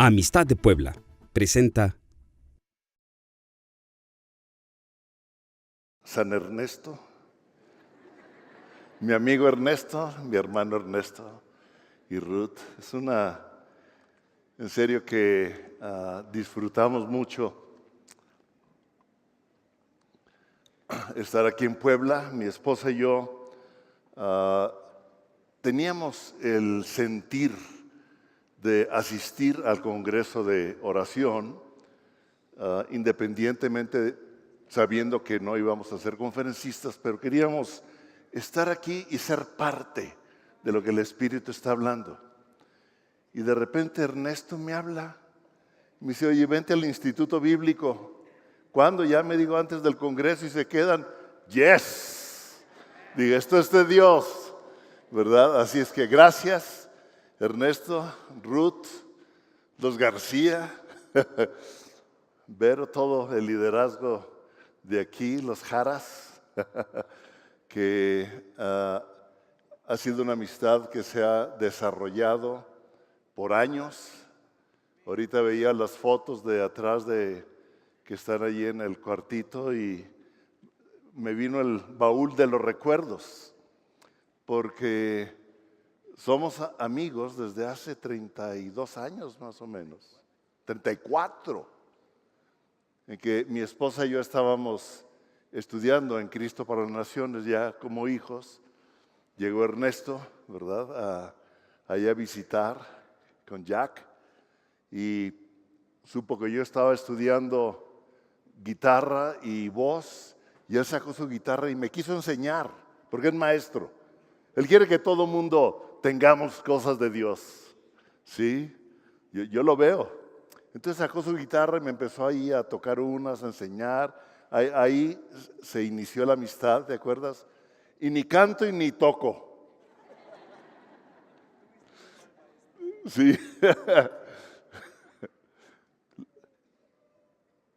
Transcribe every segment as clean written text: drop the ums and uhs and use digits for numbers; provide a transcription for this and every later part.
Amistad de Puebla presenta San Ernesto, mi amigo Ernesto, mi hermano Ernesto y Ruth. En serio que disfrutamos mucho estar aquí en Puebla. Mi esposa y yo teníamos el sentir de asistir al Congreso de Oración, independientemente, sabiendo que no íbamos a ser conferencistas, pero queríamos estar aquí y ser parte de lo que el Espíritu está hablando. Y de repente Ernesto me habla, me dice: oye, vente al Instituto Bíblico. ¿Cuándo? Ya me digo, antes del Congreso, y se quedan. ¡Yes! Digo, esto es de Dios, ¿verdad? Así es que gracias, Ernesto, Ruth, los García, ver todo el liderazgo de aquí, los Jaras, que ha sido una amistad que se ha desarrollado por años. Ahorita veía las fotos de atrás que están allí en el cuartito y me vino el baúl de los recuerdos, porque somos amigos desde hace 32 años más o menos, 34, en que mi esposa y yo estábamos estudiando en Cristo para las Naciones ya como hijos. Llegó Ernesto, ¿verdad?, allá a visitar con Jack, y supo que yo estaba estudiando guitarra y voz, y él sacó su guitarra y me quiso enseñar, porque es maestro. Él quiere que todo mundo tengamos cosas de Dios, ¿sí? Yo lo veo. Entonces sacó su guitarra y me empezó ahí a tocar unas, a enseñar. Ahí se inició la amistad, ¿te acuerdas? Y ni canto y ni toco. Sí.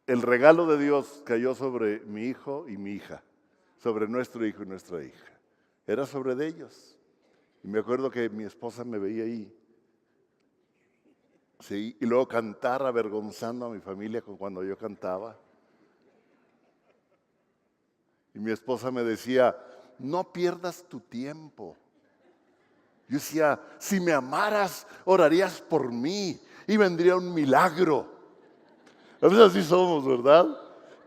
El regalo de Dios cayó sobre mi hijo y mi hija, sobre nuestro hijo y nuestra hija. Era sobre de ellos. Y me acuerdo que mi esposa me veía ahí. Sí, y luego cantar avergonzando a mi familia con cuando yo cantaba. Y mi esposa me decía: no pierdas tu tiempo. Yo decía: si me amaras, orarías por mí y vendría un milagro. A veces así somos, ¿verdad?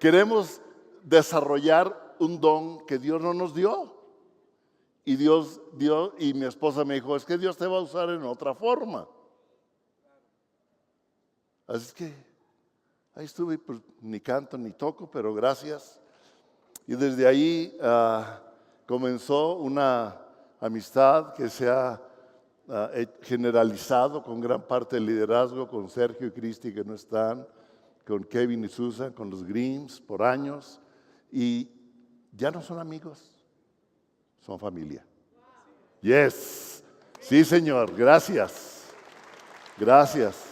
Queremos desarrollar un don que Dios no nos dio. Y Dios dio, y mi esposa me dijo: es que Dios te va a usar en otra forma. Así que ahí estuve, pues ni canto ni toco, pero gracias. Y desde ahí comenzó una amistad que se ha generalizado con gran parte del liderazgo, con Sergio y Cristi, que no están, con Kevin y Susan, con los Grims por años, y ya no son amigos, son familia. Yes, sí, señor, gracias, gracias.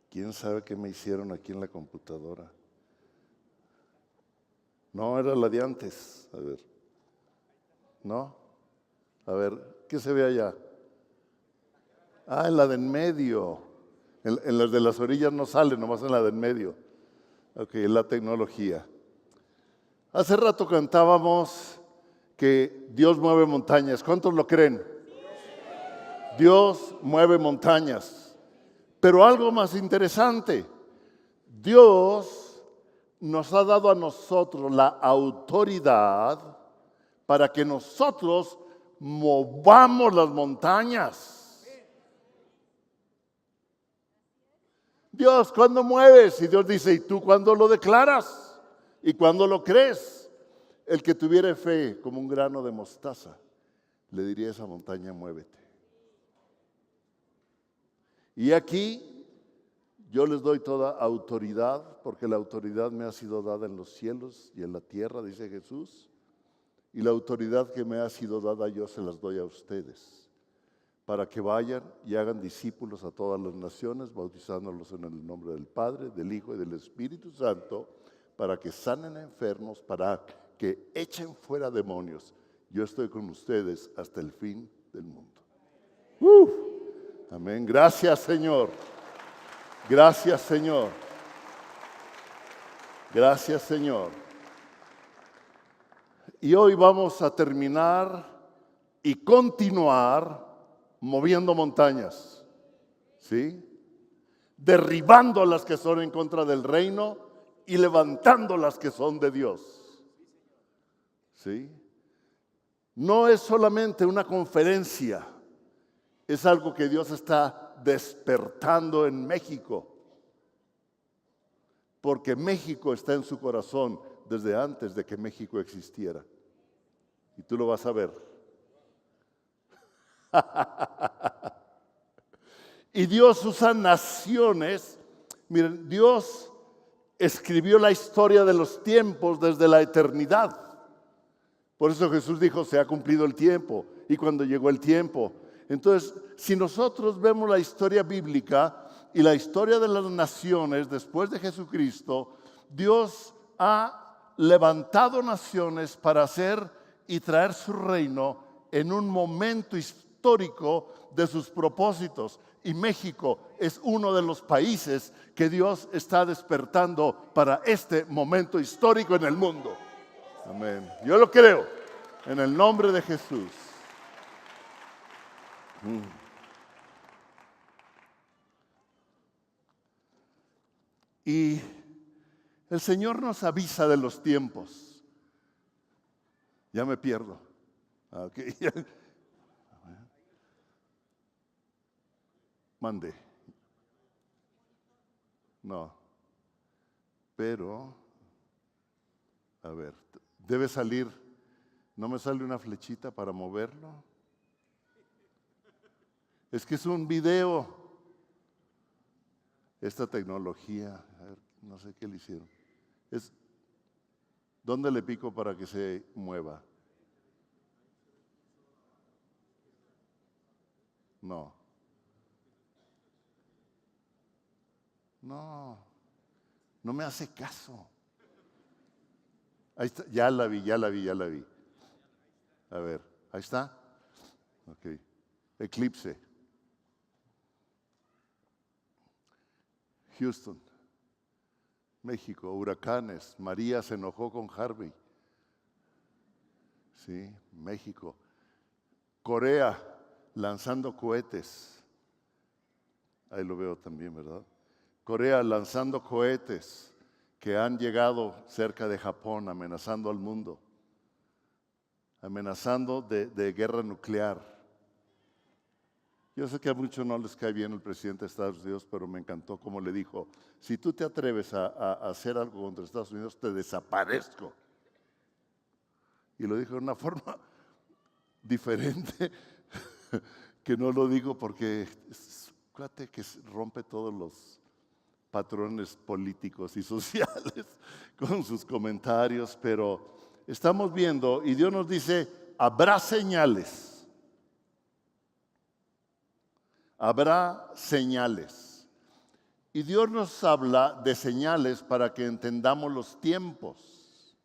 ¿Quién sabe qué me hicieron aquí en la computadora? No, era la de antes. A ver. ¿No? A ver, ¿qué se ve allá? Ah, en la de en medio. En las de las orillas no sale, nomás en la de en medio. Ok, la tecnología. Hace rato cantábamos que Dios mueve montañas. ¿Cuántos lo creen? Dios mueve montañas. Pero algo más interesante, Dios nos ha dado a nosotros la autoridad para que nosotros movamos las montañas. Dios, ¿cuándo mueves? Y Dios dice: ¿y tú cuándo lo declaras? ¿Y cuándo lo crees? El que tuviera fe como un grano de mostaza, le diría a esa montaña: muévete. Y aquí yo les doy toda autoridad, porque la autoridad me ha sido dada en los cielos y en la tierra, dice Jesús. Y la autoridad que me ha sido dada yo se las doy a ustedes, para que vayan y hagan discípulos a todas las naciones, bautizándolos en el nombre del Padre, del Hijo y del Espíritu Santo, para que sanen enfermos, para que echen fuera demonios. yo estoy con ustedes hasta el fin del mundo. ¡Uf! Amén. Gracias, Señor. Gracias, Señor. Gracias, Señor. Y hoy vamos a terminar y continuar moviendo montañas, ¿sí? Derribando las que son en contra del reino y levantando las que son de Dios, ¿sí? No es solamente una conferencia, es algo que Dios está despertando en México, porque México está en su corazón desde antes de que México existiera. Y tú lo vas a ver. Y Dios usa naciones. Miren, Dios escribió la historia de los tiempos desde la eternidad. Por eso Jesús dijo, se ha cumplido el tiempo. Y cuando llegó el tiempo. Entonces, si nosotros vemos la historia bíblica y la historia de las naciones después de Jesucristo, Dios ha levantado naciones para hacer y traer su reino en un momento histórico de sus propósitos. Y México es uno de los países que Dios está despertando para este momento histórico en el mundo. Amén. Yo lo creo, en el nombre de Jesús. Y el Señor nos avisa de los tiempos. Ya me pierdo. Okay. Mande. No. Pero, a ver, debe salir. ¿No me sale una flechita para moverlo? Es que es un video. Esta tecnología, a ver, no sé qué le hicieron. ¿Dónde le pico para que se mueva? No. No me hace caso. Ahí está, ya la vi. A ver, ahí está. Ok. Eclipse. Houston, México, huracanes. María se enojó con Harvey. Sí, México. Corea lanzando cohetes. Ahí lo veo también, ¿verdad? Corea lanzando cohetes que han llegado cerca de Japón, amenazando al mundo, amenazando de guerra nuclear. Yo sé que a muchos no les cae bien el presidente de Estados Unidos, pero me encantó como le dijo, si tú te atreves a hacer algo contra Estados Unidos, te desaparezco. Y lo dijo de una forma diferente, que no lo digo porque es un cuate que rompe todos los patrones políticos y sociales con sus comentarios, pero estamos viendo y Dios nos dice, habrá señales. Habrá señales. Y Dios nos habla de señales para que entendamos los tiempos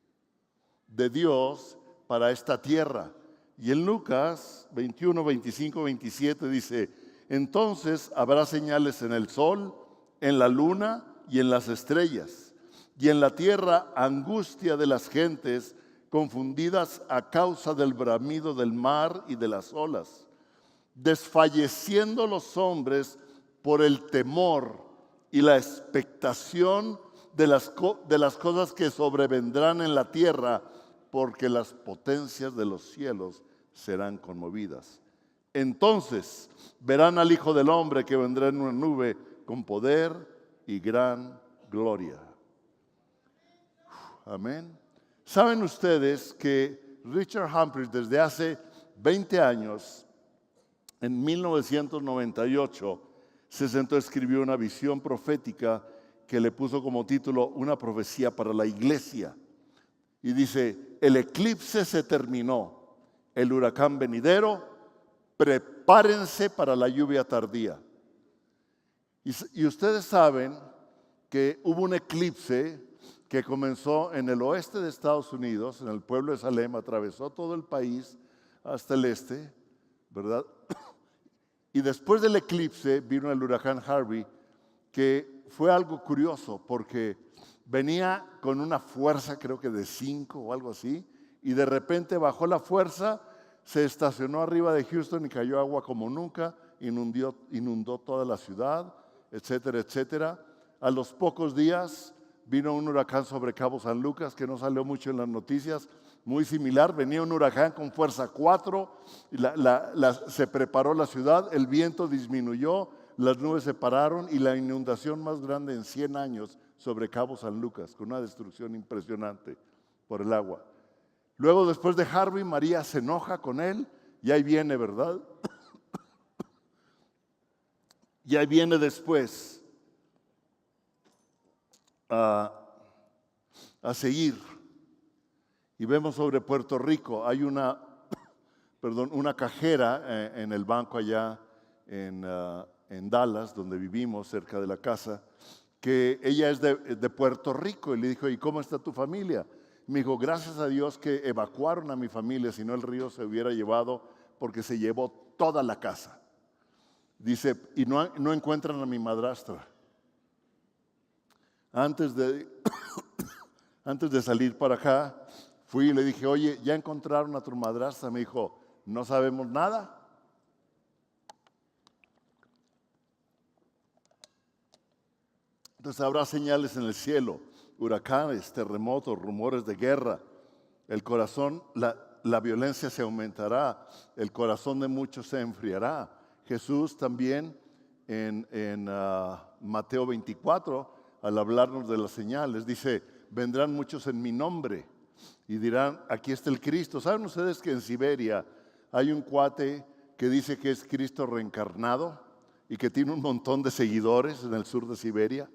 de Dios para esta tierra. Y en Lucas 21, 25, 27 dice, entonces habrá señales en el sol, en la luna y en las estrellas. Y en la tierra angustia de las gentes confundidas a causa del bramido del mar y de las olas. Desfalleciendo los hombres por el temor y la expectación de las cosas que sobrevendrán en la tierra, porque las potencias de los cielos serán conmovidas. Entonces verán al Hijo del Hombre que vendrá en una nube con poder y gran gloria. Amén. ¿Saben ustedes que Richard Humphreys desde hace 20 años, en 1998, se sentó a escribir una visión profética que le puso como título Una profecía para la iglesia? Y dice, el eclipse se terminó, el huracán venidero, prepárense para la lluvia tardía. Y ustedes saben que hubo un eclipse que comenzó en el oeste de Estados Unidos, en el pueblo de Salem, atravesó todo el país hasta el este, ¿verdad? Y después del eclipse vino el huracán Harvey, que fue algo curioso porque venía con una fuerza, creo que de 5 o algo así, y de repente bajó la fuerza, se estacionó arriba de Houston y cayó agua como nunca, inundó toda la ciudad, etcétera, etcétera. A los pocos días vino un huracán sobre Cabo San Lucas, que no salió mucho en las noticias, muy similar. Venía un huracán con fuerza 4, y se preparó la ciudad, el viento disminuyó, las nubes se pararon y la inundación más grande en 100 años sobre Cabo San Lucas, con una destrucción impresionante por el agua. Luego, después de Harvey, María se enoja con él y ahí viene, ¿verdad? Y ahí viene después a seguir. Y vemos sobre Puerto Rico, hay una cajera en el banco allá en Dallas, donde vivimos, cerca de la casa, que ella es de Puerto Rico. Y le dijo, ¿y cómo está tu familia? Me dijo, gracias a Dios que evacuaron a mi familia, si no el río se hubiera llevado, porque se llevó toda la casa. Dice, y no encuentran a mi madrastra. Antes de salir para acá, fui y le dije, oye, ¿ya encontraron a tu madrastra? Me dijo, no sabemos nada. Entonces habrá señales en el cielo, huracanes, terremotos, rumores de guerra. El corazón, la violencia se aumentará, el corazón de muchos se enfriará. Jesús también en Mateo 24, al hablarnos de las señales, dice, vendrán muchos en mi nombre y dirán, aquí está el Cristo. ¿Saben ustedes que en Siberia hay un cuate que dice que es Cristo reencarnado y que tiene un montón de seguidores en el sur de Siberia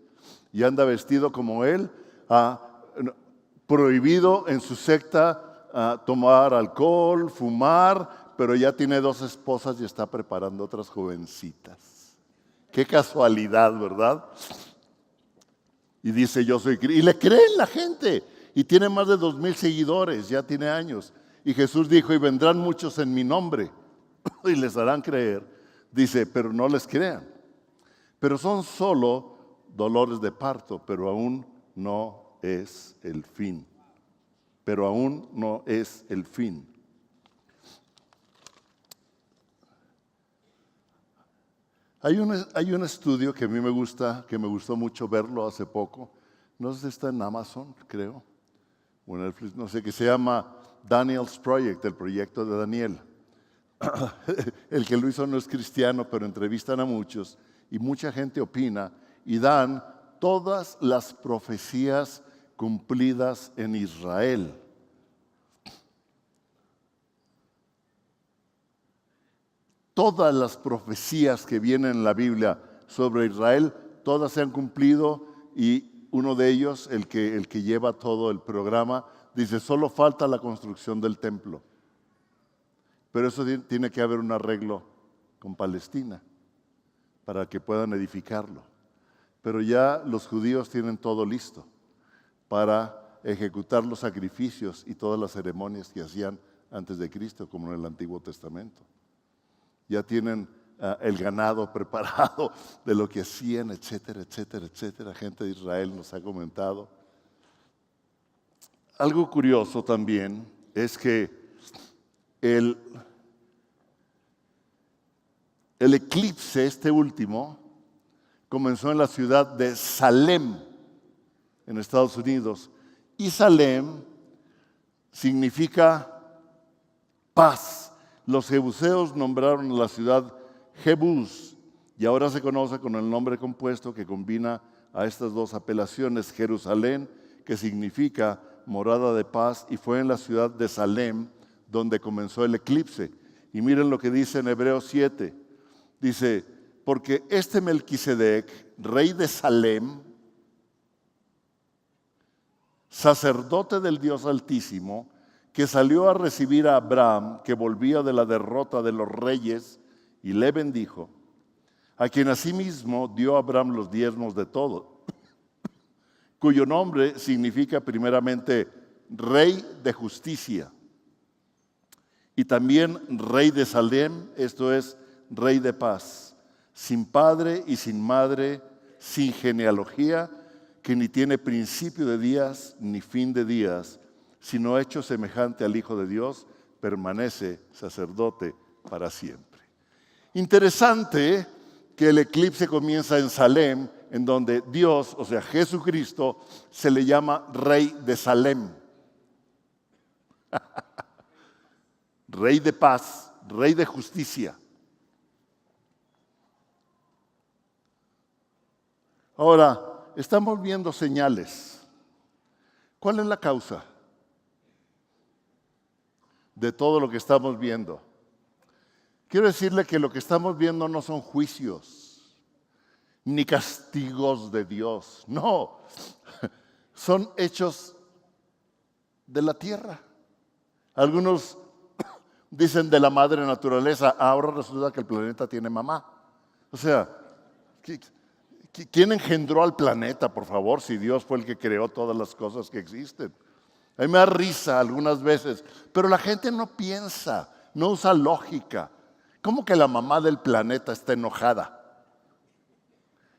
y anda vestido como él? Prohibido en su secta tomar alcohol, fumar, pero ya tiene 2 esposas y está preparando otras jovencitas. Qué casualidad, ¿verdad? Y dice, yo soy Cristo. Y le creen la gente. Y tiene más de 2,000 seguidores, ya tiene años. Y Jesús dijo, y vendrán muchos en mi nombre y les harán creer. Dice, pero no les crean. Pero son solo dolores de parto, pero aún no es el fin. Pero aún no es el fin. Hay un estudio que a mí me gusta, que me gustó mucho verlo hace poco. No sé si está en Amazon, creo, o en Netflix, no sé, que se llama Daniel's Project, el proyecto de Daniel. El que lo hizo no es cristiano, pero entrevistan a muchos y mucha gente opina y dan todas las profecías cumplidas en Israel. Todas las profecías que vienen en la Biblia sobre Israel, todas se han cumplido y uno de ellos, el que lleva todo el programa, dice, solo falta la construcción del templo. Pero eso tiene que haber un arreglo con Palestina para que puedan edificarlo. Pero ya los judíos tienen todo listo para ejecutar los sacrificios y todas las ceremonias que hacían antes de Cristo, como en el Antiguo Testamento. Ya tienen el ganado preparado de lo que hacían, etcétera, etcétera, etcétera. Gente de Israel nos ha comentado. Algo curioso también es que el eclipse, este último, comenzó en la ciudad de Salem, en Estados Unidos. Y Salem significa paz. Los jebuseos nombraron a la ciudad Jebús y ahora se conoce con el nombre compuesto que combina a estas 2 apelaciones, Jerusalén, que significa morada de paz, y fue en la ciudad de Salem donde comenzó el eclipse. Y miren lo que dice en Hebreos 7. Dice, porque este Melquisedec, rey de Salem, sacerdote del Dios Altísimo, que salió a recibir a Abraham, que volvía de la derrota de los reyes, y le bendijo, a quien asimismo dio a Abraham los diezmos de todo. cuyo nombre significa primeramente Rey de Justicia y también Rey de Salem, esto es, Rey de Paz, sin padre y sin madre, sin genealogía, que ni tiene principio de días ni fin de días, sino hecho semejante al Hijo de Dios, permanece sacerdote para siempre. Interesante que el eclipse comienza en Salem, en donde Dios, o sea, Jesucristo, se le llama Rey de Salem. Rey de paz, Rey de justicia. Ahora, estamos viendo señales. ¿Cuál es la causa de todo lo que estamos viendo? Quiero decirle que lo que estamos viendo no son juicios, ni castigos de Dios, no, son hechos de la tierra. Algunos dicen de la madre naturaleza, ahora resulta que el planeta tiene mamá. O sea, ¿quién engendró al planeta, por favor, si Dios fue el que creó todas las cosas que existen? A mí me da risa algunas veces, pero la gente no piensa, no usa lógica. ¿Cómo que la mamá del planeta está enojada?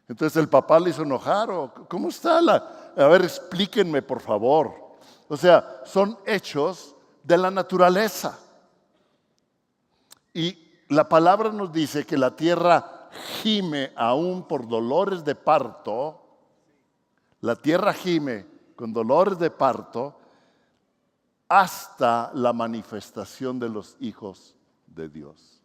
Entonces el papá le hizo enojar, ¿o cómo está A ver, explíquenme, por favor. O sea, son hechos de la naturaleza. Y la palabra nos dice que la tierra gime aún por dolores de parto. La tierra gime con dolores de parto hasta la manifestación de los hijos de Dios.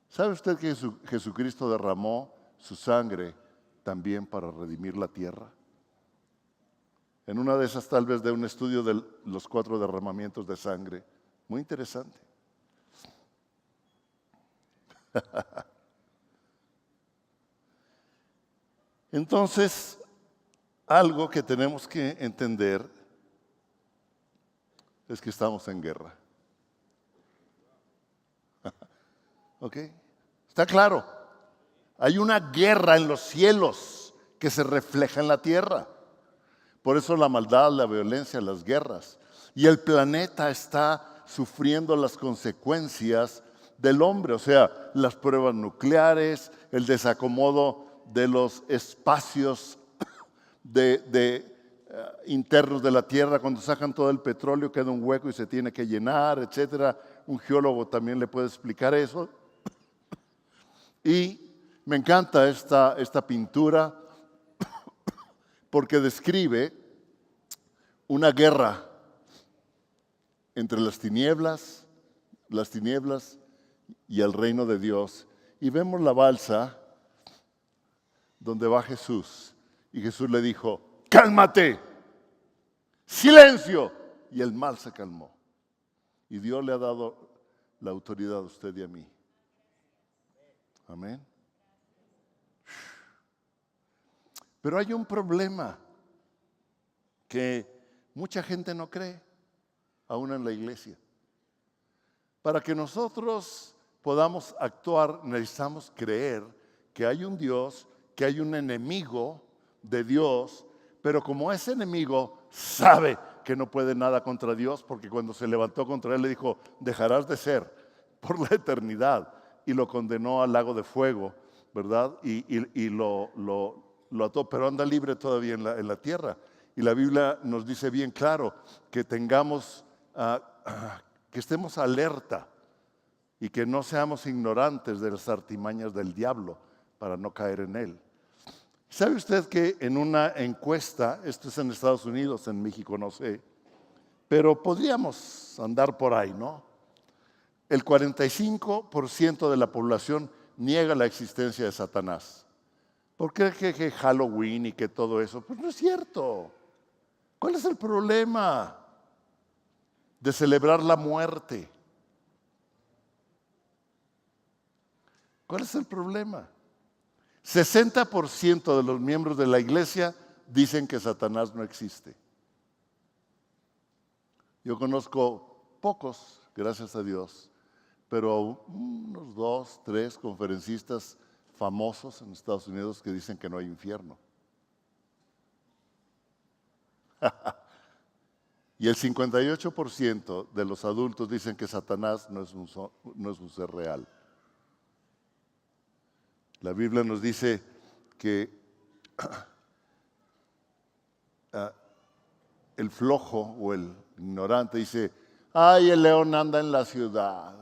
¿Sabe usted que Jesucristo derramó su sangre también para redimir la tierra? En una de esas, tal vez, de un estudio de los 4 derramamientos de sangre. Muy interesante. Entonces, algo que tenemos que entender es que estamos en guerra. ¿Ok? Está claro. Hay una guerra en los cielos que se refleja en la tierra. Por eso la maldad, la violencia, las guerras. Y el planeta está sufriendo las consecuencias del hombre, o sea, las pruebas nucleares, el desacomodo de los espacios internos de la tierra. Cuando sacan todo el petróleo queda un hueco y se tiene que llenar, etcétera. Un geólogo también le puede explicar eso. Y me encanta esta pintura porque describe una guerra entre las tinieblas y el reino de Dios. Y vemos la balsa donde va Jesús. Y Jesús le dijo, cálmate, silencio. Y el mal se calmó. Y Dios le ha dado la autoridad a usted y a mí. Amén. Pero hay un problema que mucha gente no cree, aún en la iglesia. Para que nosotros podamos actuar, necesitamos creer que hay un Dios, que hay un enemigo de Dios, pero como ese enemigo sabe que no puede nada contra Dios, porque cuando se levantó contra él le dijo, dejarás de ser por la eternidad, y lo condenó al lago de fuego, ¿verdad? Y lo ató, pero anda libre todavía en la tierra. Y la Biblia nos dice bien claro que tengamos, que estemos alerta y que no seamos ignorantes de las artimañas del diablo para no caer en él. ¿Sabe usted que en una encuesta, esto es en Estados Unidos, en México no sé, pero podríamos andar por ahí, ¿no? El 45% de la población niega la existencia de Satanás. ¿Por qué que Halloween y que todo eso? Pues no es cierto. ¿Cuál es el problema de celebrar la muerte? ¿Cuál es el problema? 60% de los miembros de la iglesia dicen que Satanás no existe. Yo conozco pocos, gracias a Dios, pero unos 2, 3 conferencistas famosos en Estados Unidos que dicen que no hay infierno. Y el 58% de los adultos dicen que Satanás no es un ser real. La Biblia nos dice que el flojo o el ignorante dice, ay, el león anda en la ciudad.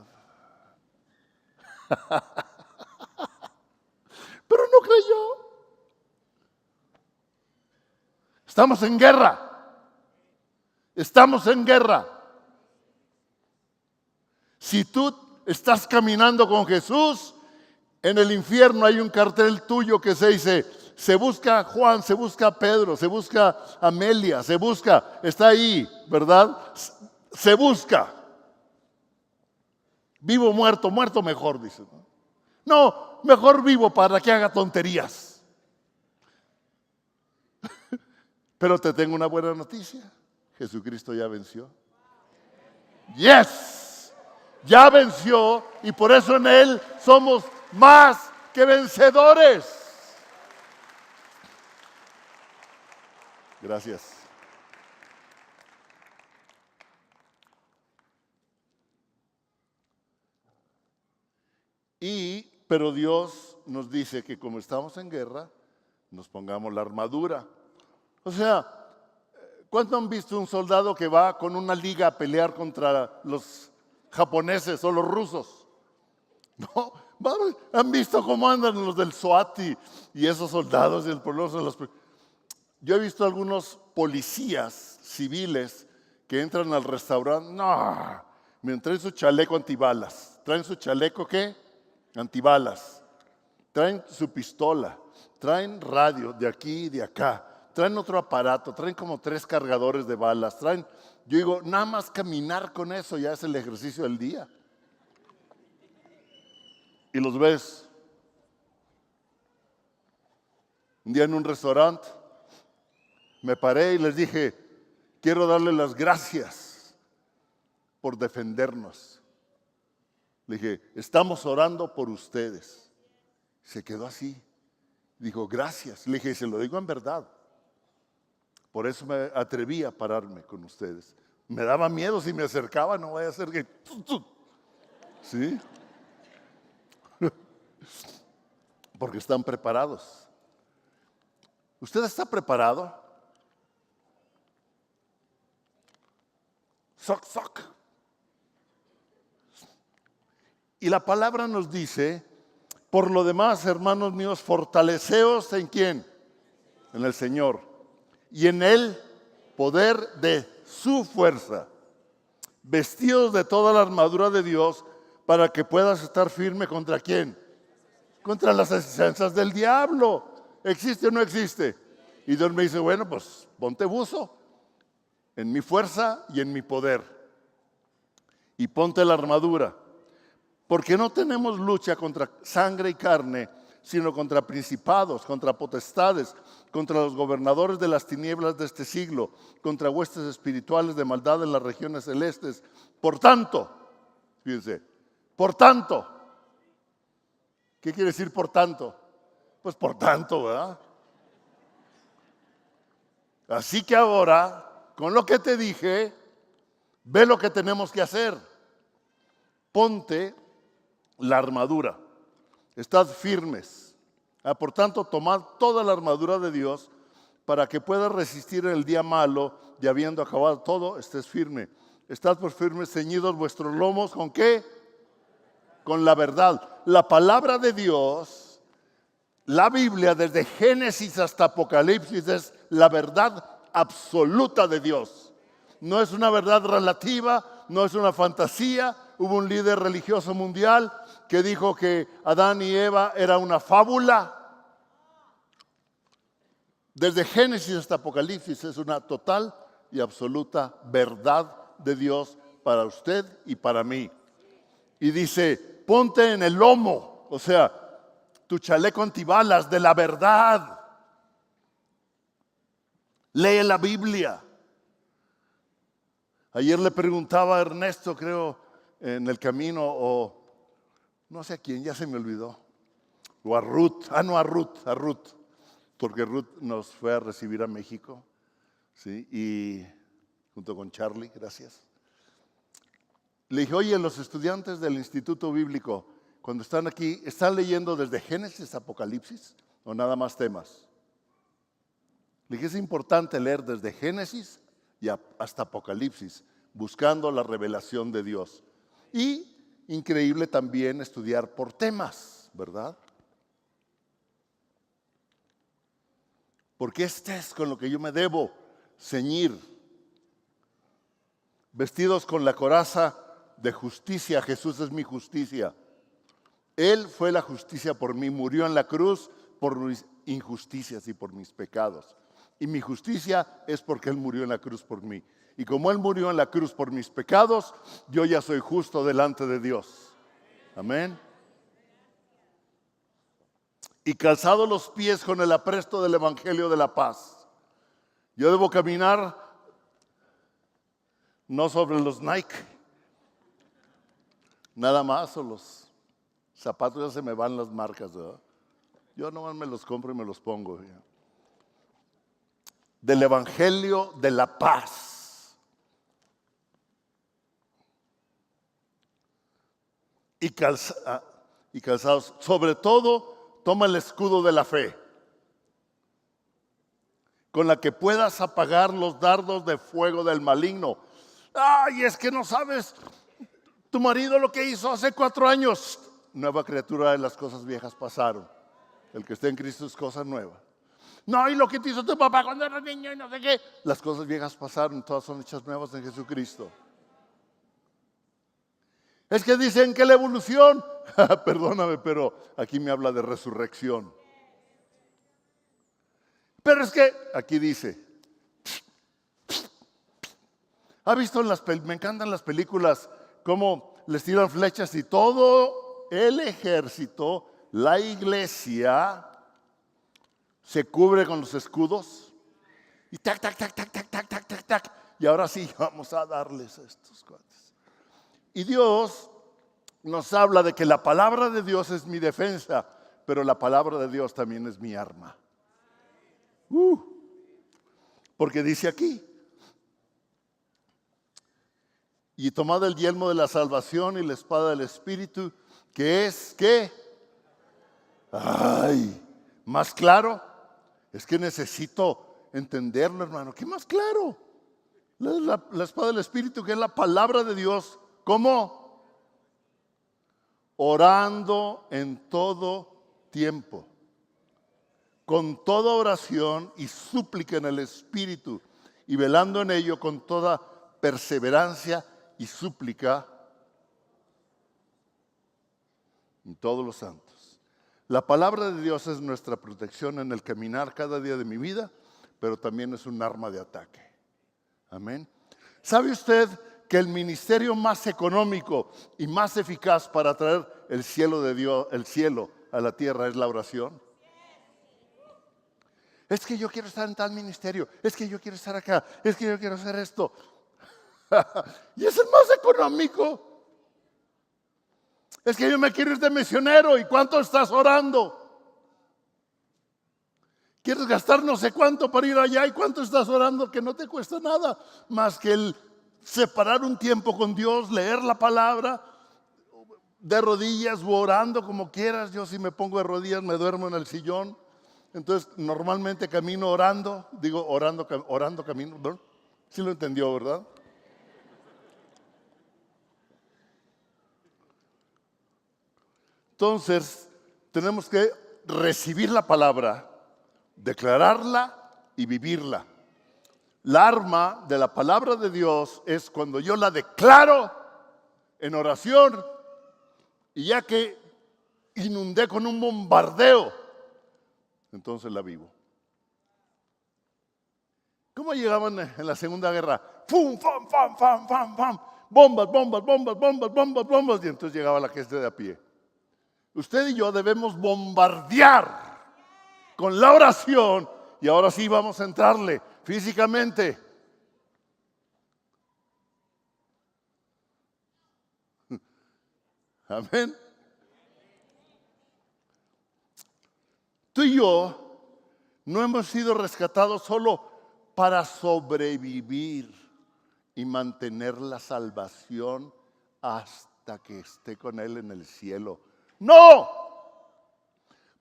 Pero no creyó. Estamos en guerra. Estamos en guerra. Si tú estás caminando con Jesús, en el infierno hay un cartel tuyo que se dice, se busca a Juan, se busca a Pedro, se busca a Amelia, se busca, está ahí, ¿verdad? Se busca. Vivo, muerto, muerto mejor, dice. No, mejor vivo para que haga tonterías. Pero te tengo una buena noticia. Jesucristo ya venció. Yes, ya venció y por eso en Él somos más que vencedores. Gracias. Pero Dios nos dice que como estamos en guerra, nos pongamos la armadura. O sea, ¿cuánto han visto un soldado que va con una liga a pelear contra los japoneses o los rusos? No, han visto cómo andan los del SWAT y esos soldados y el pueblo. Yo he visto algunos policías civiles que entran al restaurante. No, miren, traen su chaleco antibalas. ¿Traen su chaleco qué? Antibalas. Traen su pistola. Traen radio de aquí y de acá. Traen otro aparato, traen como 3 cargadores de balas, yo digo, nada más caminar con eso ya es el ejercicio del día. Y los ves. Un día en un restaurante, me paré y les dije, quiero darle las gracias por defendernos. Le dije, estamos orando por ustedes. Se quedó así. Dijo, gracias. Le dije, se lo digo en verdad. Por eso me atreví a pararme con ustedes. Me daba miedo si me acercaba, no vaya a ser que... ¿Sí? Porque están preparados. ¿Usted está preparado? Soc, soc. Y la palabra nos dice, por lo demás, hermanos míos, fortaleceos ¿en quién? En el Señor. Y en el poder de su fuerza, vestidos de toda la armadura de Dios, para que puedas estar firme ¿contra quién? Contra las asechanzas del diablo. ¿Existe o no existe? Y Dios me dice, bueno, pues ponte buzo en mi fuerza y en mi poder. Y ponte la armadura. Porque no tenemos lucha contra sangre y carne, sino contra principados, contra potestades, contra los gobernadores de las tinieblas de este siglo, contra huestes espirituales de maldad en las regiones celestes. Por tanto, fíjense, por tanto, ¿qué quiere decir por tanto? Pues por tanto, ¿verdad? Así que ahora, con lo que te dije, ve lo que tenemos que hacer. Ponte la armadura. Estad firmes. Por tanto, tomad toda la armadura de Dios para que puedas resistir en el día malo y habiendo acabado todo, estés firme. Estad por firmes, ceñidos vuestros lomos, ¿con qué? Con la verdad. La palabra de Dios, la Biblia, desde Génesis hasta Apocalipsis, es la verdad absoluta de Dios. No es una verdad relativa, no es una fantasía. Hubo un líder religioso mundial que dijo que Adán y Eva era una fábula. Desde Génesis hasta Apocalipsis es una total y absoluta verdad de Dios para usted y para mí. Y dice, ponte en el lomo, o sea, tu chaleco antibalas de la verdad. Lee la Biblia. Ayer le preguntaba a Ernesto, creo, en el camino, o no sé a quién, ya se me olvidó, o a Ruth, a Ruth, porque Ruth nos fue a recibir a México. ¿sí? Y junto con Charlie, gracias. Le dije, oye, los estudiantes del Instituto Bíblico, cuando están aquí, ¿están leyendo desde Génesis a Apocalipsis o nada más temas? Le dije, es importante leer desde Génesis y hasta Apocalipsis, buscando la revelación de Dios. Y increíble también estudiar por temas, ¿verdad? Porque este es con lo que yo me debo ceñir. Vestidos con la coraza de justicia, Jesús es mi justicia. Él fue la justicia por mí, murió en la cruz por mis injusticias y por mis pecados. Y mi justicia es porque Él murió en la cruz por mí. Y como Él murió en la cruz por mis pecados, yo ya soy justo delante de Dios. Amén. Y calzado los pies con el apresto del Evangelio de la paz. Yo debo caminar no sobre los Nike, nada más, o los zapatos ya se me van las marcas, ¿verdad? Yo nomás me los compro y me los pongo. ¿Ya? Del Evangelio de la paz. Y calzados, sobre todo, toma el escudo de la fe, con la que puedas apagar los dardos de fuego del maligno. Ay, es que no sabes, tu marido lo que hizo hace 4 años. Nueva criatura, de las cosas viejas pasaron. El que esté en Cristo es cosa nueva. No, y lo que te hizo tu papá cuando eras niño y no sé qué. Las cosas viejas pasaron, todas son hechas nuevas en Jesucristo. Es que dicen que la evolución, perdóname, pero aquí me habla de resurrección. Pero es que, aquí dice, ¿ha visto me encantan las películas, cómo les tiran flechas y todo el ejército, la iglesia, se cubre con los escudos? Y tac, tac, tac, tac, tac, tac, tac, tac, tac. Y ahora sí, vamos a darles a estos cuates. Y Dios nos habla de que la palabra de Dios es mi defensa, pero la palabra de Dios también es mi arma. Porque dice aquí, y tomad el yelmo de la salvación y la espada del Espíritu, que es, ¿qué? Ay, ¿más claro? Es que necesito entenderlo, hermano. ¿Qué más claro? La espada del Espíritu, que es la palabra de Dios. ¿Cómo? Orando en todo tiempo, con toda oración y súplica en el Espíritu, y velando en ello con toda perseverancia y súplica en todos los santos. La palabra de Dios es nuestra protección en el caminar cada día de mi vida, pero también es un arma de ataque. Amén. ¿Sabe usted que el ministerio más económico y más eficaz para traer el cielo de Dios, el cielo a la tierra, es la oración? Es que yo quiero estar en tal ministerio, es que yo quiero estar acá, es que yo quiero hacer esto. Y es el más económico. Es que yo me quiero ir de misionero. ¿Y cuánto estás orando? ¿Quieres gastar no sé cuánto para ir allá? ¿Y cuánto estás orando? Que no te cuesta nada más que el separar un tiempo con Dios, leer la palabra, de rodillas o orando como quieras. Yo si me pongo de rodillas me duermo en el sillón. Entonces normalmente camino orando. Digo orando camino, ¿no? Sí lo entendió, ¿verdad? Entonces, tenemos que recibir la palabra, declararla y vivirla. La arma de la palabra de Dios es cuando yo la declaro en oración y ya que inundé con un bombardeo, entonces la vivo. ¿Cómo llegaban en la Segunda Guerra? ¡Fum, fam, fam, fam, fam, fam! Bombas, bombas, bombas, bombas, bombas, bombas. Y entonces llegaba la gente de a pie. Usted y yo debemos bombardear con la oración y ahora sí vamos a entrarle físicamente. Amén. Tú y yo no hemos sido rescatados solo para sobrevivir y mantener la salvación hasta que esté con Él en el cielo. ¡No!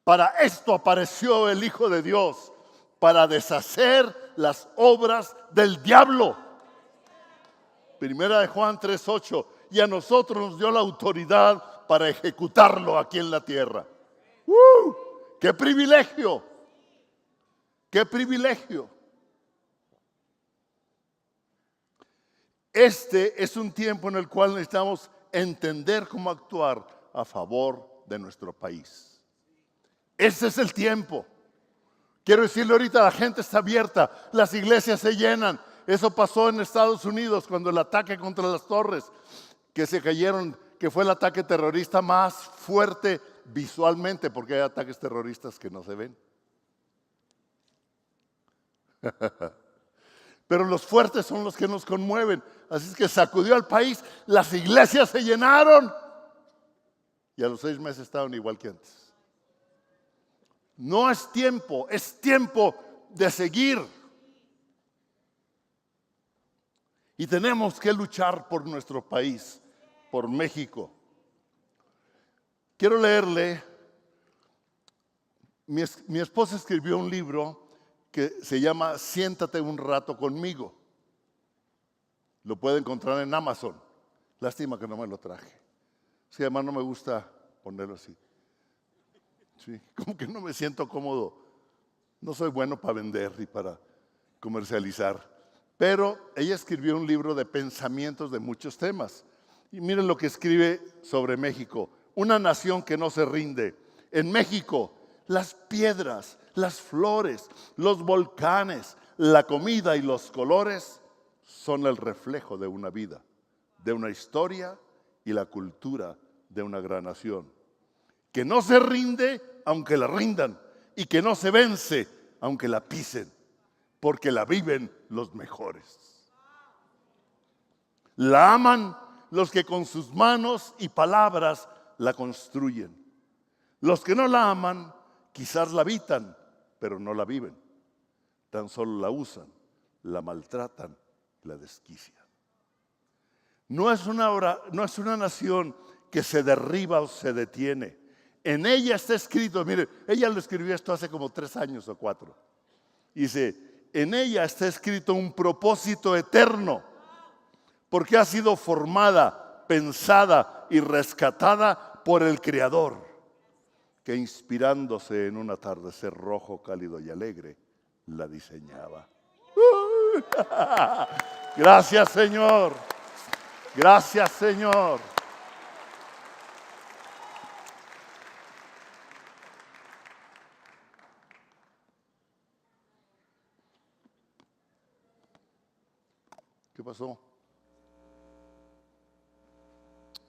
Para esto apareció el Hijo de Dios, para deshacer las obras del diablo. Primera de Juan 3:8. Y a nosotros nos dio la autoridad para ejecutarlo aquí en la tierra. ¡Qué privilegio! ¡Qué privilegio! Este es un tiempo en el cual necesitamos entender cómo actuar a favor de nuestro país. Ese es el tiempo. Quiero decirle ahorita, la gente está abierta, las iglesias se llenan. Eso pasó en Estados Unidos cuando el ataque contra las torres, que se cayeron, que fue el ataque terrorista más fuerte visualmente, porque hay ataques terroristas que no se ven. Pero los fuertes son los que nos conmueven. Así es que sacudió al país, las iglesias se llenaron y a los 6 meses estaban igual que antes. No es tiempo de seguir. Y tenemos que luchar por nuestro país, por México. Quiero leerle, mi esposa escribió un libro que se llama Siéntate un rato conmigo. Lo puede encontrar en Amazon. Lástima que no me lo traje. Sí, además no me gusta ponerlo así. Sí, como que no me siento cómodo. No soy bueno para vender y para comercializar. Pero ella escribió un libro de pensamientos de muchos temas. Y miren lo que escribe sobre México. Una nación que no se rinde. En México, las piedras, las flores, los volcanes, la comida y los colores son el reflejo de una vida, de una historia y la cultura de una gran nación. Que no se rinde aunque la rindan y que no se vence aunque la pisen, porque la viven los mejores. La aman los que con sus manos y palabras la construyen. Los que no la aman quizás la habitan, pero no la viven. Tan solo la usan, la maltratan, la desquician. No es una nación que se derriba o se detiene. En ella está escrito, mire, ella lo escribió esto hace como 3 años o 4. Dice, en ella está escrito un propósito eterno, porque ha sido formada, pensada y rescatada por el Creador, que inspirándose en un atardecer rojo, cálido y alegre, la diseñaba. Gracias, Señor. Gracias, Señor. ¿Qué pasó?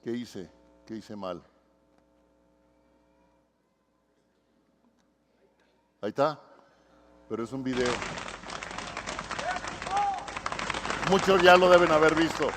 ¿Qué hice? ¿Qué hice mal? Ahí está, pero es un video. Muchos ya lo deben haber visto.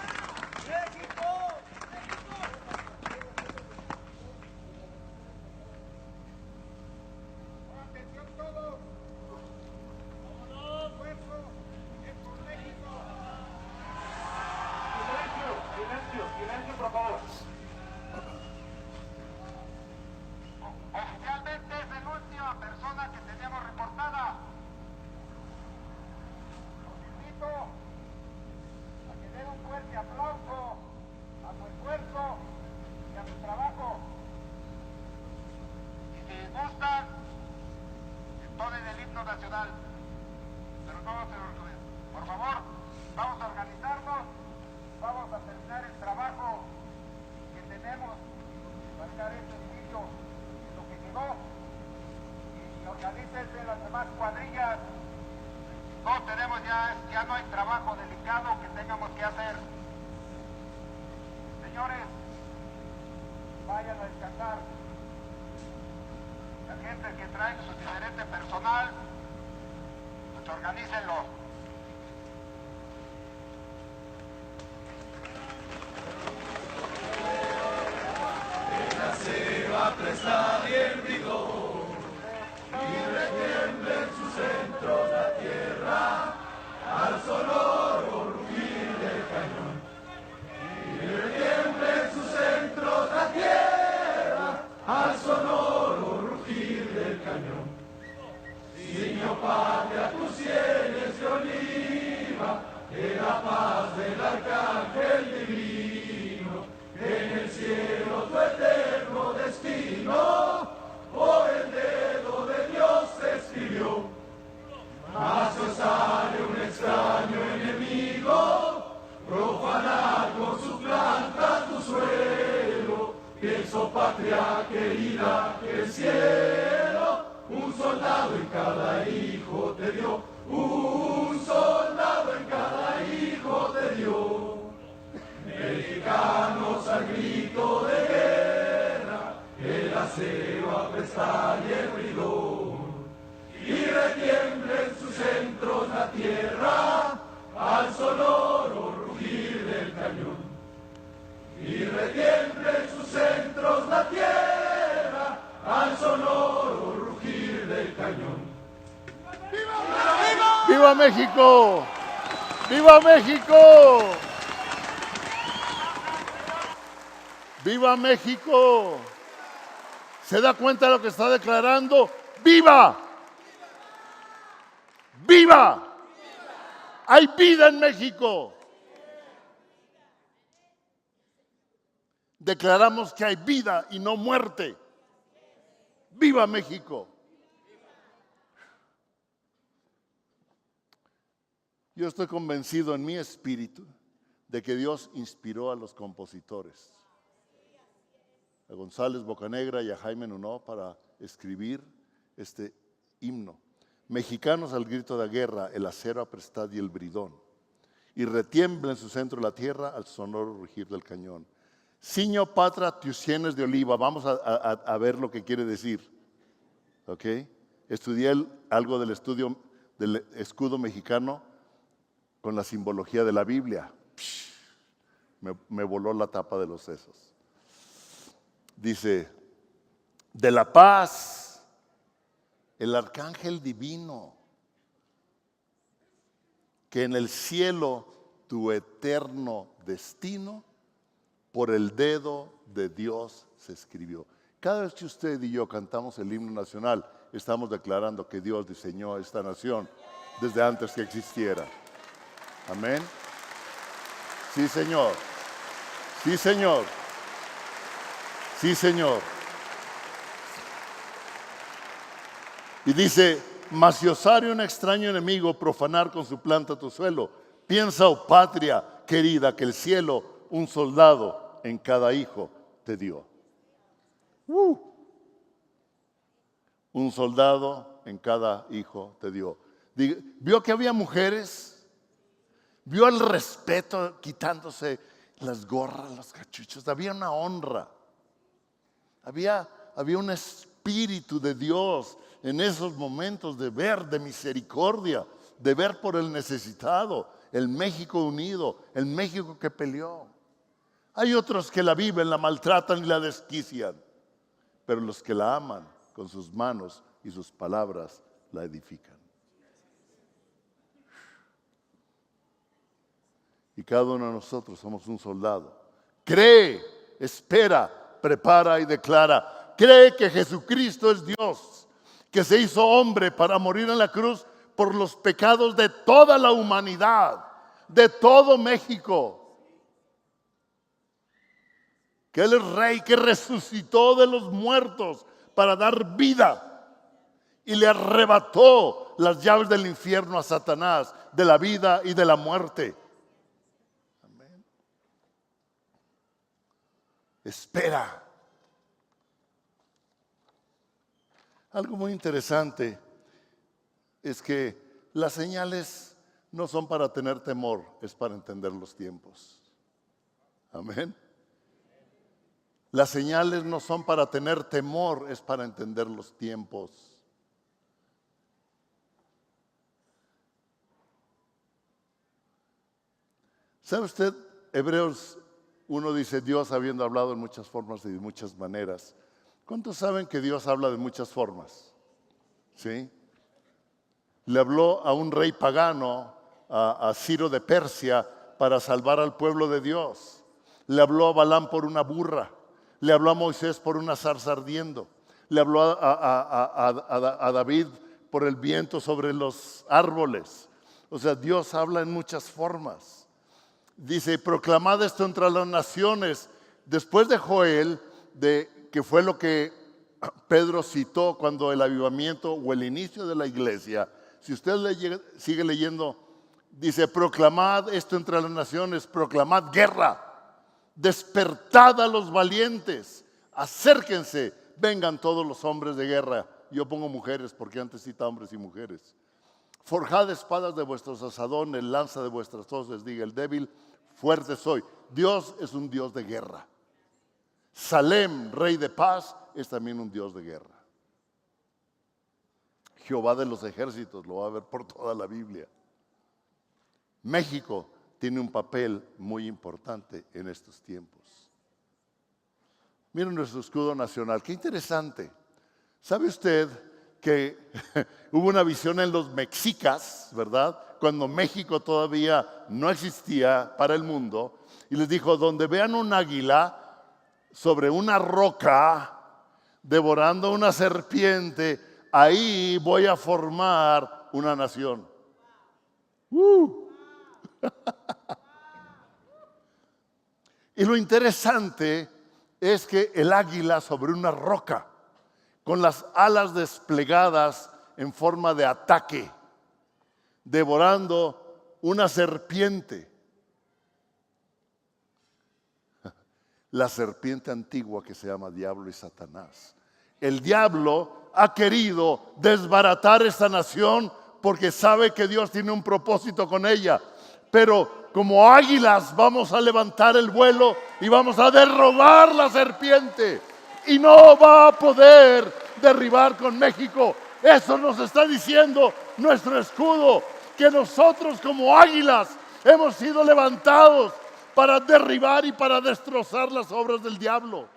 Ya no hay trabajo delicado que tengamos que hacer. Señores, vayan a descansar. La gente que trae su diferente personal, pues organícenlo. Ella se va a prestar y el rigor, y retiemble en sus centros la tierra. patria querida que el cielo un soldado en cada hijo te dio, un soldado en cada hijo te dio. Mexicanos al grito de guerra, el acero apresta y el bridón, y retiembla en sus centros la tierra al sonoro rugir del cañón. Y retiembla en sus centros la tierra al sonoro rugir del cañón. ¡Viva! ¡Viva México! ¡Viva México! ¡Viva México! ¿Se da cuenta de lo que está declarando? ¡Viva! ¡Viva! ¡Hay vida en México! Declaramos que hay vida y no muerte. ¡Viva México! Yo estoy convencido en mi espíritu de que Dios inspiró a los compositores, a González Bocanegra y a Jaime Nuno, para escribir este himno. Mexicanos al grito de guerra, el acero aprestad y el bridón, y retiembla en su centro la tierra al sonoro rugir del cañón. Ciño patra tus sienes de oliva. Vamos a ver lo que quiere decir. ¿Ok? Estudié algo del estudio del escudo mexicano con la simbología de la Biblia. Me voló la tapa de los sesos. Dice, de la paz, el arcángel divino, que en el cielo tu eterno destino por el dedo de Dios se escribió. Cada vez que usted y yo cantamos el himno nacional, estamos declarando que Dios diseñó esta nación desde antes que existiera. Amén. Sí, Señor. Sí, Señor. Sí, Señor. Y dice, mas si osare un extraño enemigo profanar con su planta tu suelo, piensa, oh patria querida, que el cielo un soldado en cada hijo te dio. Un soldado en cada hijo te dio. ¿Vio que había mujeres? ¿Vio el respeto quitándose las gorras, los cachuchos? Había una honra. Había un espíritu de Dios en esos momentos de ver, de misericordia, de ver por el necesitado, el México unido, el México que peleó. Hay otros que la viven, la maltratan y la desquician, pero los que la aman con sus manos y sus palabras la edifican. Y cada uno de nosotros somos un soldado. Cree, espera, prepara y declara. Cree que Jesucristo es Dios, que se hizo hombre para morir en la cruz por los pecados de toda la humanidad, de todo México. Que Él es Rey, que resucitó de los muertos para dar vida y le arrebató las llaves del infierno a Satanás, de la vida y de la muerte. Amén. Espera. Algo muy interesante es que las señales no son para tener temor, es para entender los tiempos. Amén. Las señales no son para tener temor, es para entender los tiempos. ¿Sabe usted? Hebreos 1 dice, Dios habiendo hablado en muchas formas y de muchas maneras. ¿Cuántos saben que Dios habla de muchas formas? ¿Sí? Le habló a un rey pagano, a Ciro de Persia, para salvar al pueblo de Dios. Le habló a Balaam por una burra. Le habló a Moisés por una zarza ardiendo. Le habló a David por el viento sobre los árboles. O sea, Dios habla en muchas formas. Dice, proclamad esto entre las naciones. Después de Joel, que fue lo que Pedro citó cuando el avivamiento o el inicio de la iglesia. Si usted sigue leyendo, dice, proclamad esto entre las naciones, proclamad guerra. Despertad a los valientes, acérquense, vengan todos los hombres de guerra. Yo pongo mujeres porque antes cita hombres y mujeres. Forjad espadas de vuestros asadones, lanza de vuestras hoces, diga el débil, fuerte soy. Dios es un Dios de guerra. Salem, rey de paz, es también un Dios de guerra. Jehová de los ejércitos, lo va a ver por toda la Biblia. México tiene un papel muy importante en estos tiempos. Miren nuestro escudo nacional, qué interesante. ¿Sabe usted que hubo una visión en los mexicas, verdad? Cuando México todavía no existía para el mundo, y les dijo, donde vean un águila sobre una roca, devorando una serpiente, ahí voy a formar una nación. Y lo interesante es que el águila sobre una roca, con las alas desplegadas en forma de ataque, devorando una serpiente. La serpiente antigua que se llama Diablo y Satanás. El diablo ha querido desbaratar esta nación porque sabe que Dios tiene un propósito con ella. Pero como águilas vamos a levantar el vuelo y vamos a derrobar la serpiente. Y no va a poder derribar con México. Eso nos está diciendo nuestro escudo, que nosotros como águilas hemos sido levantados para derribar y para destrozar las obras del diablo.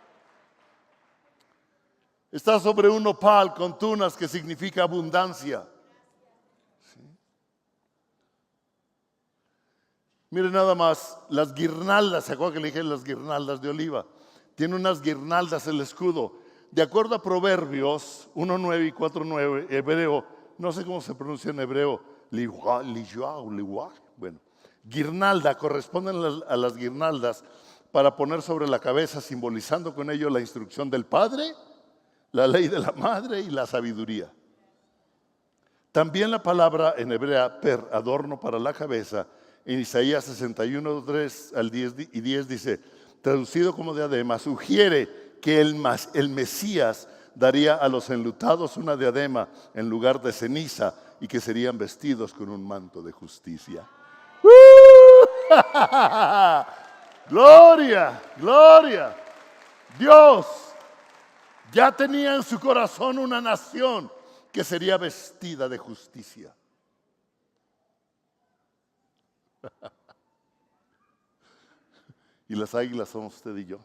Está sobre un nopal con tunas, que significa abundancia. ¿Sí? Miren nada más, las guirnaldas, ¿se acuerdan que le dije las guirnaldas de oliva? Tiene unas guirnaldas el escudo. De acuerdo a Proverbios 1:9 y 4:9, hebreo, no sé cómo se pronuncia en hebreo, bueno, guirnalda, corresponden a las guirnaldas para poner sobre la cabeza, simbolizando con ello la instrucción del Padre, la ley de la madre y la sabiduría. También la palabra en hebrea per, adorno para la cabeza, en Isaías 61:3 al 10 y 10 dice, traducido como diadema, sugiere que el Mesías daría a los enlutados una diadema en lugar de ceniza y que serían vestidos con un manto de justicia. Gloria, gloria. Dios ya tenía en su corazón una nación que sería vestida de justicia. Y las águilas somos usted y yo,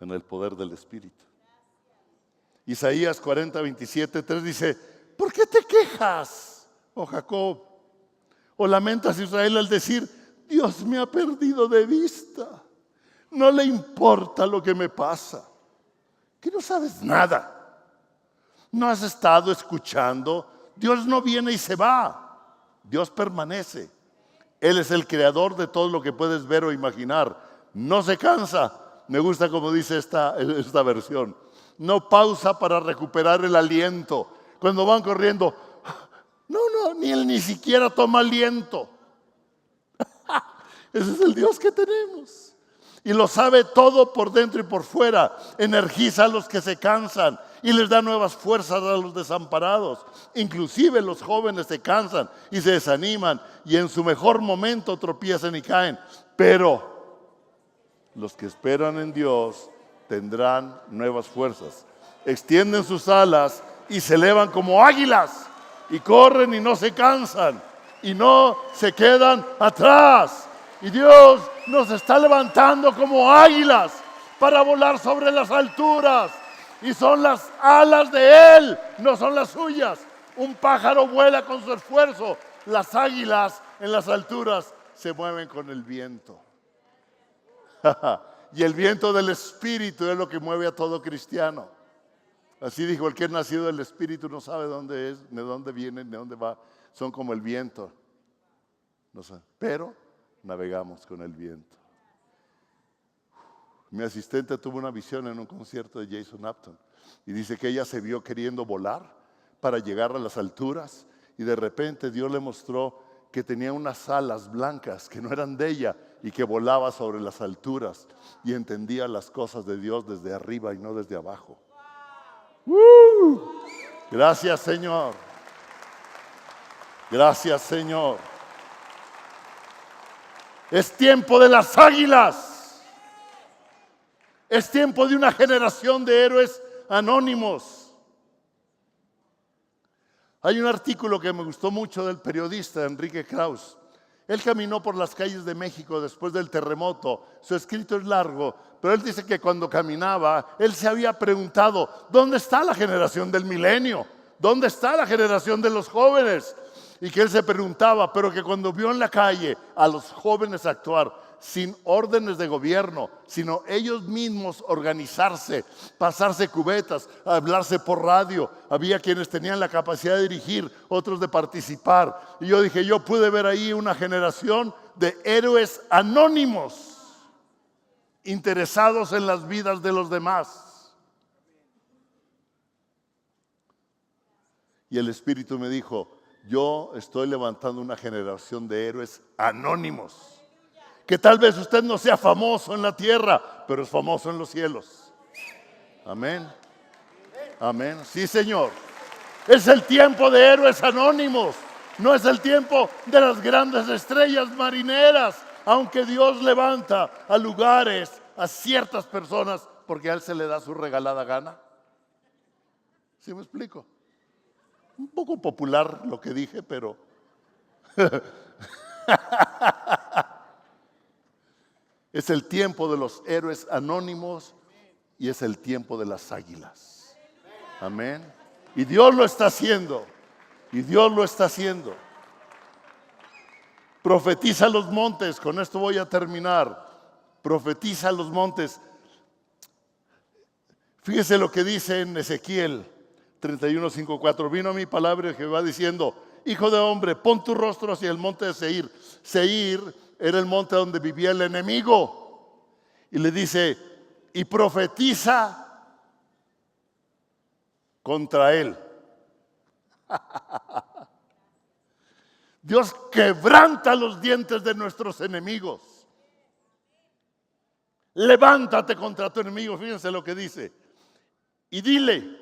en el poder del Espíritu. Isaías 40:27-3 dice, ¿por qué te quejas, oh Jacob? O lamentas, Israel, al decir, Dios me ha perdido de vista. No le importa lo que me pasa. Que no sabes nada. No has estado escuchando. Dios no viene y se va. Dios permanece. Él es el creador de todo lo que puedes ver o imaginar. No se cansa. Me gusta como dice esta versión. No pausa para recuperar el aliento. Cuando van corriendo, ni siquiera toma aliento. Ese es el Dios que tenemos. Y lo sabe todo por dentro y por fuera. Energiza a los que se cansan y les da nuevas fuerzas a los desamparados. Inclusive los jóvenes se cansan y se desaniman y en su mejor momento tropiezan y caen. Pero los que esperan en Dios tendrán nuevas fuerzas. Extienden sus alas y se elevan como águilas. Y corren y no se cansan. Y no se quedan atrás. Y Dios nos está levantando como águilas para volar sobre las alturas. Y son las alas de Él, no son las suyas. Un pájaro vuela con su esfuerzo. Las águilas en las alturas se mueven con el viento. Y el viento del Espíritu es lo que mueve a todo cristiano. Así dijo, el que es nacido del Espíritu no sabe dónde es, ni dónde viene, ni dónde va. Son como el viento. No sé, pero navegamos con el viento. Mi asistente tuvo una visión en un concierto de Jason Upton y dice que ella se vio queriendo volar para llegar a las alturas y de repente Dios le mostró que tenía unas alas blancas que no eran de ella y que volaba sobre las alturas y entendía las cosas de Dios desde arriba y no desde abajo. Gracias, Señor. Gracias, Señor. Es tiempo de las águilas. Es tiempo de una generación de héroes anónimos. Hay un artículo que me gustó mucho del periodista Enrique Krauss. Él caminó por las calles de México después del terremoto. Su escrito es largo, pero él dice que cuando caminaba, él se había preguntado, ¿dónde está la generación del milenio? ¿Dónde está la generación de los jóvenes? Y que él se preguntaba, pero que cuando vio en la calle a los jóvenes actuar sin órdenes de gobierno, sino ellos mismos organizarse, pasarse cubetas, hablarse por radio. Había quienes tenían la capacidad de dirigir, otros de participar. Y yo dije, yo pude ver ahí una generación de héroes anónimos, interesados en las vidas de los demás. Y el Espíritu me dijo, yo estoy levantando una generación de héroes anónimos. Que tal vez usted no sea famoso en la tierra, pero es famoso en los cielos. Amén. Amén. Sí, Señor. Es el tiempo de héroes anónimos. No es el tiempo de las grandes estrellas marineras. Aunque Dios levanta a lugares, a ciertas personas, porque a Él se le da su regalada gana. ¿Sí me explico? Un poco popular lo que dije, pero... Es el tiempo de los héroes anónimos y es el tiempo de las águilas. Amén. Y Dios lo está haciendo. Y Dios lo está haciendo. Profetiza los montes. Con esto voy a terminar. Profetiza los montes. Fíjese lo que dice en Ezequiel 31:5-4. Vino mi palabra de Jehová diciendo, hijo de hombre, pon tu rostro hacia el monte de Seir. Seir era el monte donde vivía el enemigo. Y le dice, y profetiza contra él. Dios quebranta los dientes de nuestros enemigos. Levántate contra tu enemigo. Fíjense lo que dice. Y dile,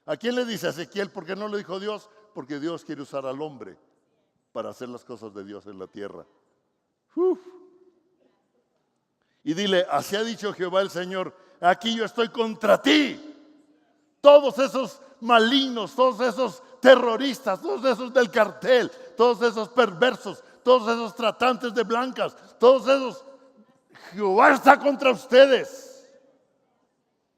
¿a quién le dice? A Ezequiel. ¿Por qué no le dijo Dios? Porque Dios quiere usar al hombre para hacer las cosas de Dios en la tierra. Y dile, así ha dicho Jehová el Señor, aquí yo estoy contra ti. Todos esos malignos, todos esos terroristas, todos esos del cartel, todos esos perversos, todos esos tratantes de blancas, todos esos, Jehová está contra ustedes.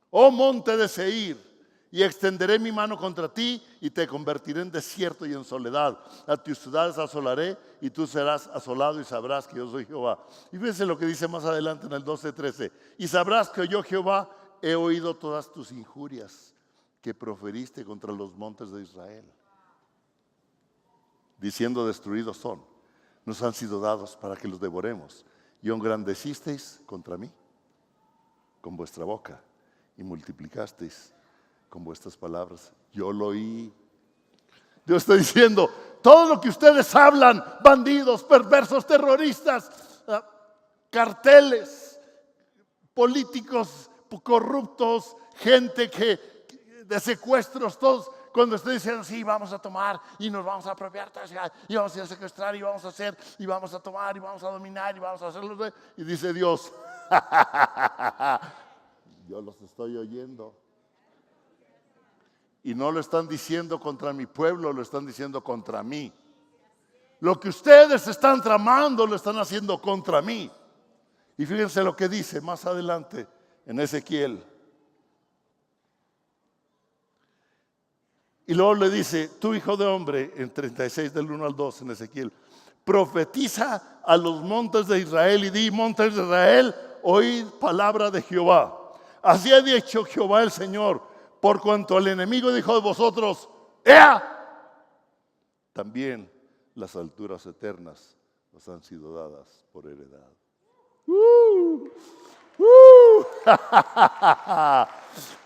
Oh monte de Seir, y extenderé mi mano contra ti y te convertiré en desierto y en soledad. A tus ciudades asolaré y tú serás asolado y sabrás que yo soy Jehová. Y fíjense lo que dice más adelante en el 12:13. Y sabrás que yo Jehová he oído todas tus injurias que proferiste contra los montes de Israel. Diciendo destruidos son, nos han sido dados para que los devoremos. Y engrandecisteis contra mí con vuestra boca y multiplicasteis con vuestras palabras. Yo lo oí. Dios está diciendo, todo lo que ustedes hablan, bandidos, perversos, terroristas, carteles, políticos corruptos, gente de secuestros, todos, cuando ustedes dicen, sí, vamos a tomar y nos vamos a apropiar, y vamos a secuestrar y vamos a hacer, y vamos a tomar y vamos a dominar y vamos a hacerlo. Y dice Dios, yo los estoy oyendo. Y no lo están diciendo contra mi pueblo, lo están diciendo contra mí. Lo que ustedes están tramando lo están haciendo contra mí. Y fíjense lo que dice más adelante en Ezequiel. Y luego le dice, tú hijo de hombre, en 36 del 1 al 2 en Ezequiel, profetiza a los montes de Israel y di, montes de Israel, oíd palabra de Jehová. Así ha dicho Jehová el Señor. Por cuanto el enemigo dijo de vosotros, ¡ea! También las alturas eternas os han sido dadas por heredad.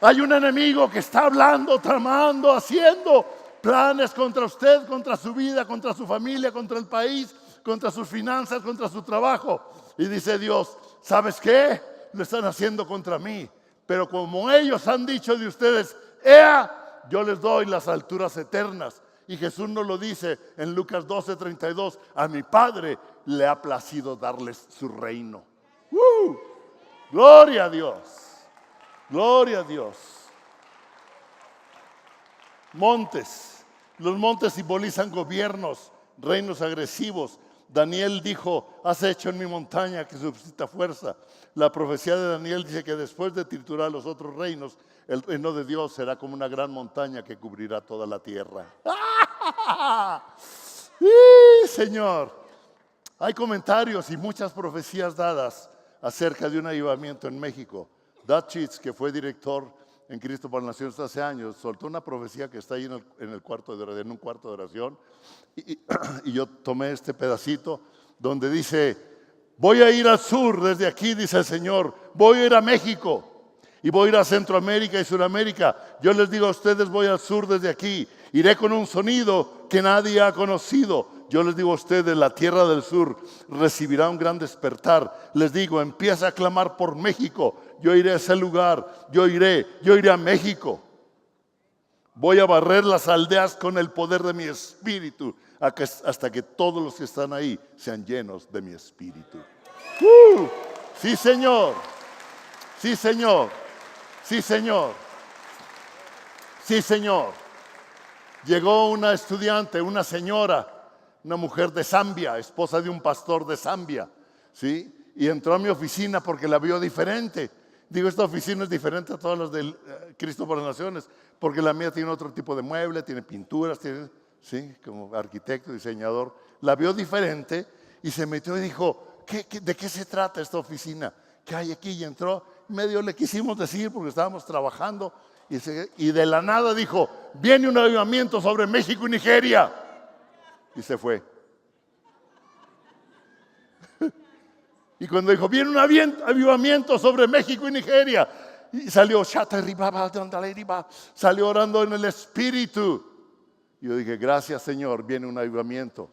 Hay un enemigo que está hablando, tramando, haciendo planes contra usted, contra su vida, contra su familia, contra el país, contra sus finanzas, contra su trabajo. Y dice Dios, ¿sabes qué? Lo están haciendo contra mí. Pero como ellos han dicho de ustedes, ¡ea! Yo les doy las alturas eternas. Y Jesús nos lo dice en Lucas 12:32, a mi Padre le ha placido darles su reino. Gloria a Dios, gloria a Dios. Montes, los montes simbolizan gobiernos, reinos agresivos. Daniel dijo, has hecho en mi montaña que suscita fuerza. La profecía de Daniel dice que después de triturar los otros reinos, el reino de Dios será como una gran montaña que cubrirá toda la tierra. ¡Sí, Señor! Hay comentarios y muchas profecías dadas acerca de un avivamiento en México. Dutchitz, que fue director en Cristo para las Naciones hace años, soltó una profecía que está ahí en un cuarto de oración. Y yo tomé este pedacito donde dice, voy a ir al sur desde aquí, dice el Señor, voy a ir a México y voy a ir a Centroamérica y Sudamérica. Yo les digo a ustedes, voy al sur desde aquí, iré con un sonido que nadie ha conocido. Yo les digo a ustedes, la tierra del sur recibirá un gran despertar. Les digo, empieza a clamar por México. Yo iré a ese lugar, yo iré a México. Voy a barrer las aldeas con el poder de mi espíritu hasta que todos los que están ahí sean llenos de mi espíritu. Sí, Señor. Sí, Señor. Sí, Señor. Sí, Señor. Llegó una estudiante, una señora, una mujer de Zambia, esposa de un pastor de Zambia, ¿sí? Y entró a mi oficina porque la vio diferente. Digo, esta oficina es diferente a todas las del Cristo para las Naciones, porque la mía tiene otro tipo de mueble, tiene pinturas, tiene, sí, como arquitecto, diseñador. La vio diferente y se metió y dijo, ¿de qué se trata esta oficina? ¿Qué hay aquí? Y entró, medio le quisimos decir porque estábamos trabajando y de la nada dijo, viene un avivamiento sobre México y Nigeria. Y se fue. Y cuando dijo, viene un avivamiento sobre México y Nigeria, y salió, salió orando en el Espíritu. Y yo dije, gracias Señor, viene un avivamiento.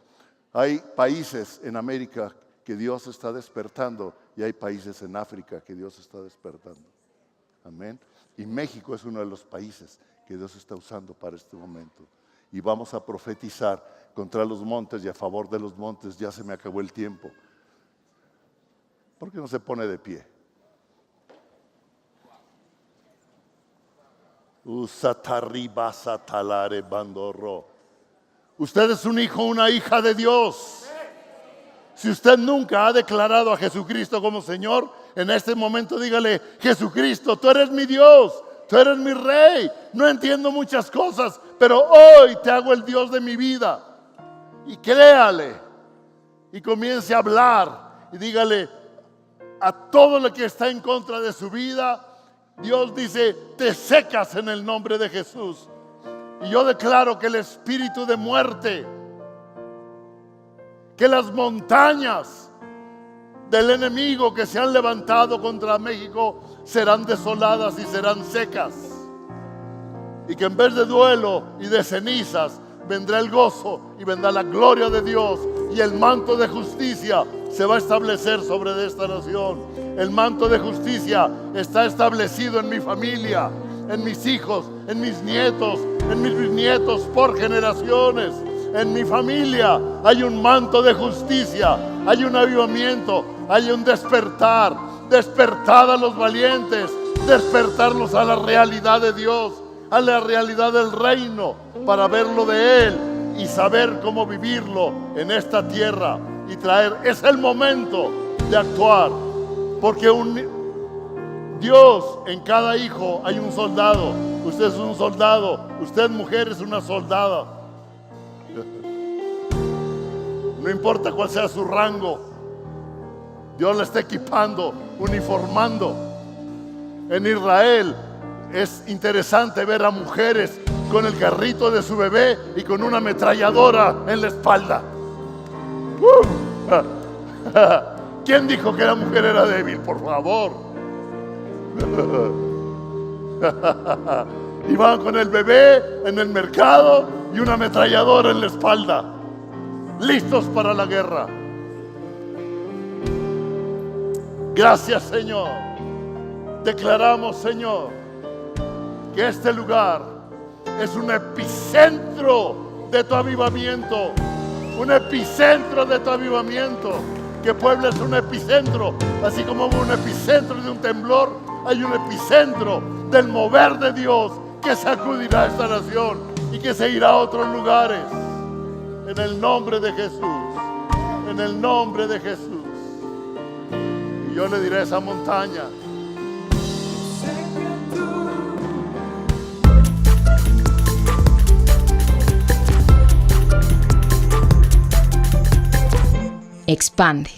Hay países en América que Dios está despertando y hay países en África que Dios está despertando. Amén. Y México es uno de los países que Dios está usando para este momento. Y vamos a profetizar contra los montes y a favor de los montes. Ya se me acabó el tiempo. ¿Por qué no se pone de pie? Usted es un hijo, una hija de Dios. Si usted nunca ha declarado a Jesucristo como Señor, en este momento dígale, Jesucristo, tú eres mi Dios, tú eres mi Rey. No entiendo muchas cosas, pero hoy te hago el Dios de mi vida. Y créale, y comience a hablar, y dígale a todo lo que está en contra de su vida, Dios dice, te secas en el nombre de Jesús. Y yo declaro que el espíritu de muerte, que las montañas del enemigo que se han levantado contra México serán desoladas y serán secas. Y que en vez de duelo y de cenizas vendrá el gozo y vendrá la gloria de Dios. Y el manto de justicia se va a establecer sobre esta nación. El manto de justicia está establecido en mi familia, en mis hijos, en mis nietos, en mis bisnietos por generaciones. En mi familia hay un manto de justicia, hay un avivamiento, hay un despertar. Despertad a los valientes, despertarlos a la realidad de Dios, a la realidad del reino, para verlo de Él y saber cómo vivirlo en esta tierra y traer. Es el momento de actuar, porque Dios, en cada hijo hay un soldado. Usted es un soldado, usted mujer es una soldada. No importa cuál sea su rango, Dios la está equipando, uniformando. En Israel es interesante ver a mujeres con el carrito de su bebé y con una ametralladora en la espalda. ¿Quién dijo que la mujer era débil? Por favor. y van con el bebé en el mercado y una ametralladora en la espalda, listos para la guerra. Gracias, Señor. Declaramos, Señor, que este lugar es un epicentro de tu avivamiento, un epicentro de tu avivamiento. Que Puebla es un epicentro, así como hubo un epicentro de un temblor, hay un epicentro del mover de Dios que sacudirá esta nación y que se irá a otros lugares. En el nombre de Jesús, en el nombre de Jesús. Y yo le diré a esa montaña: Expande.